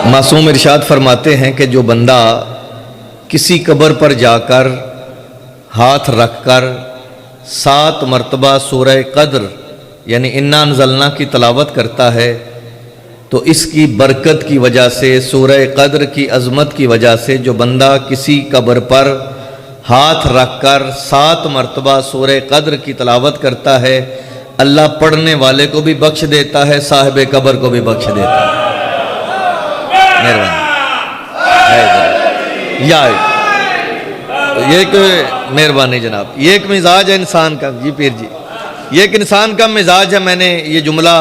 معصوم ارشاد فرماتے ہیں کہ جو بندہ کسی قبر پر جا کر ہاتھ رکھ کر 7 مرتبہ سورہ قدر یعنی انا انزلنا کی تلاوت کرتا ہے تو اس کی برکت کی وجہ سے، سورہ قدر کی عظمت کی وجہ سے، جو بندہ کسی قبر پر ہاتھ رکھ کر 7 مرتبہ سورہ قدر کی تلاوت کرتا ہے، اللہ پڑھنے والے کو بھی بخش دیتا ہے، صاحب قبر کو بھی بخش دیتا ہے۔ یہ ایک مہربانی جناب، یہ ایک مزاج ہے انسان کا۔ جی پیر جی، یہ ایک انسان کا مزاج ہے۔ میں نے یہ جملہ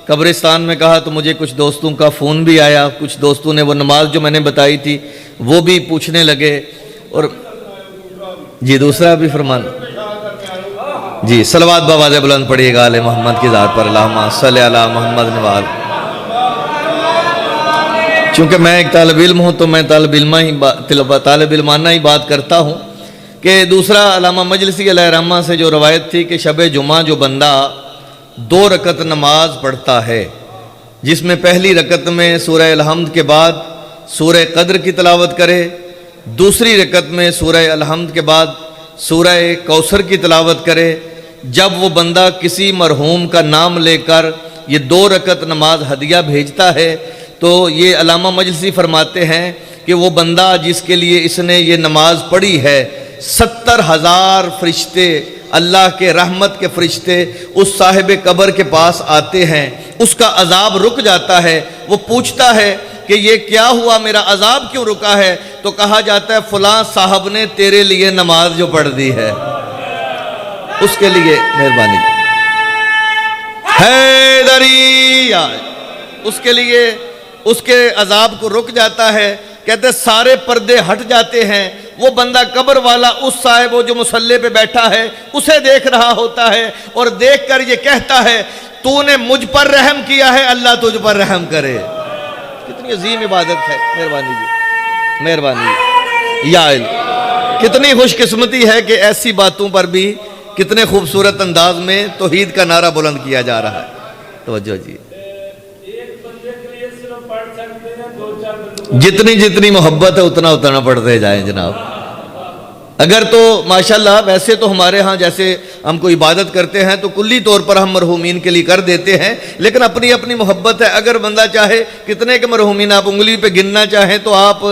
قبرستان میں کہا تو مجھے کچھ دوستوں کا فون بھی آیا، کچھ دوستوں نے وہ نماز جو میں نے بتائی تھی وہ بھی پوچھنے لگے، اور جی دوسرا بھی فرمان جی صلوات بآواز بلند پڑھیے گا آل محمد کی ذات پر، اللہم صلی علی محمد نوال۔ چونکہ میں ایک طالب علم ہوں تو میں طالب علمانہ ہی بات کرتا ہوں کہ دوسرا علامہ مجلسی علیہ رحمہ سے جو روایت تھی کہ شب جمعہ جو بندہ 2 رکعت نماز پڑھتا ہے، جس میں پہلی رکعت میں سورہ الحمد کے بعد سورہ قدر کی تلاوت کرے، دوسری رکعت میں سورہ الحمد کے بعد سورہ کوثر کی تلاوت کرے، جب وہ بندہ کسی مرحوم کا نام لے کر یہ 2 رکعت نماز ہدیہ بھیجتا ہے تو یہ علامہ مجلسی فرماتے ہیں کہ وہ بندہ جس کے لیے اس نے یہ نماز پڑھی ہے، 70,000 فرشتے، اللہ کے رحمت کے فرشتے اس صاحب قبر کے پاس آتے ہیں، اس کا عذاب رک جاتا ہے۔ وہ پوچھتا ہے کہ یہ کیا ہوا، میرا عذاب کیوں رکا ہے؟ تو کہا جاتا ہے فلاں صاحب نے تیرے لیے نماز جو پڑھ دی ہے، اس کے لیے مہربانی حیدری، اس کے لیے اس کے عذاب کو رک جاتا ہے۔ کہتے ہیں سارے پردے ہٹ جاتے ہیں، وہ بندہ قبر والا اس صاحب جو مصلی پہ بیٹھا ہے اسے دیکھ رہا ہوتا ہے، اور دیکھ کر یہ کہتا ہے تو نے مجھ پر رحم کیا ہے، اللہ تجھ پر رحم کرے۔ کتنی عظیم عبادت ہے، مہربانی جی، مہربانی جی۔ یا کتنی خوش قسمتی ہے کہ ایسی باتوں پر بھی کتنے خوبصورت انداز میں توحید کا نعرہ بلند کیا جا رہا ہے۔ توجہ جی، جتنی محبت ہے اتنا پڑھتے جائیں جناب۔ اگر تو ماشاءاللہ ویسے تو ہمارے ہاں جیسے ہم کو عبادت کرتے ہیں تو کلی طور پر ہم مرحومین کے لیے کر دیتے ہیں، لیکن اپنی اپنی محبت ہے۔ اگر بندہ چاہے کتنے کے مرحومین آپ انگلی پہ گننا چاہیں تو آپ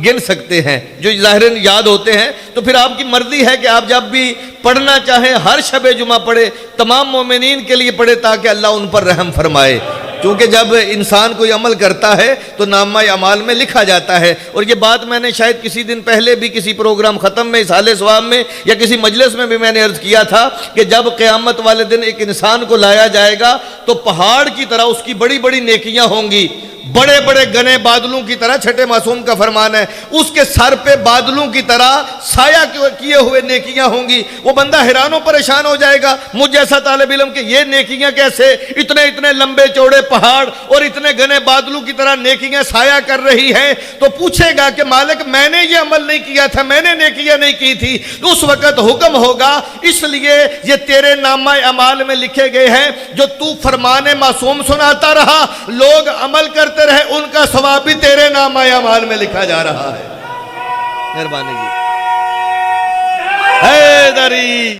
گن سکتے ہیں، جو ظاہراً یاد ہوتے ہیں، تو پھر آپ کی مرضی ہے کہ آپ جب بھی پڑھنا چاہیں ہر شب جمعہ پڑھے، تمام مومنین کے لیے پڑھے تاکہ اللہ ان پر رحم فرمائے۔ کیونکہ جب انسان کوئی عمل کرتا ہے تو نامہ اعمال میں لکھا جاتا ہے۔ اور یہ بات میں نے شاید کسی دن پہلے بھی کسی پروگرام ختم میں، اصحال ثواب میں یا کسی مجلس میں بھی میں نے عرض کیا تھا کہ جب قیامت والے دن ایک انسان کو لایا جائے گا تو پہاڑ کی طرح اس کی بڑی بڑی نیکیاں ہوں گی، بڑے بڑے گنے بادلوں کی طرح، چھٹے معصوم کا فرمان ہے، اس کے سر پہ بادلوں کی طرح سایہ کیے ہوئے نیکیاں ہوں گی۔ وہ بندہ حیران و پریشان ہو جائے گا، مجھ جیسا طالب علم کہ یہ نیکیاں کیسے، اتنے لمبے چوڑے پہاڑ اور اتنے گنے بادلوں کی طرح نیکیاں سایہ کر رہی ہیں، تو پوچھے گا کہ مالک میں نے یہ عمل نہیں کیا تھا، میں نے نیکیاں نہیں کی تھی۔ تو اس وقت حکم ہوگا اس لیے یہ تیرے نامہ اعمال میں لکھے گئے ہیں، جو تو فرمان معصوم سناتا رہا، لوگ عمل کرتے رہے، ان کا ثواب بھی تیرے نامہ اعمال میں لکھا جا رہا ہے۔ مہربانی جی، حیدری۔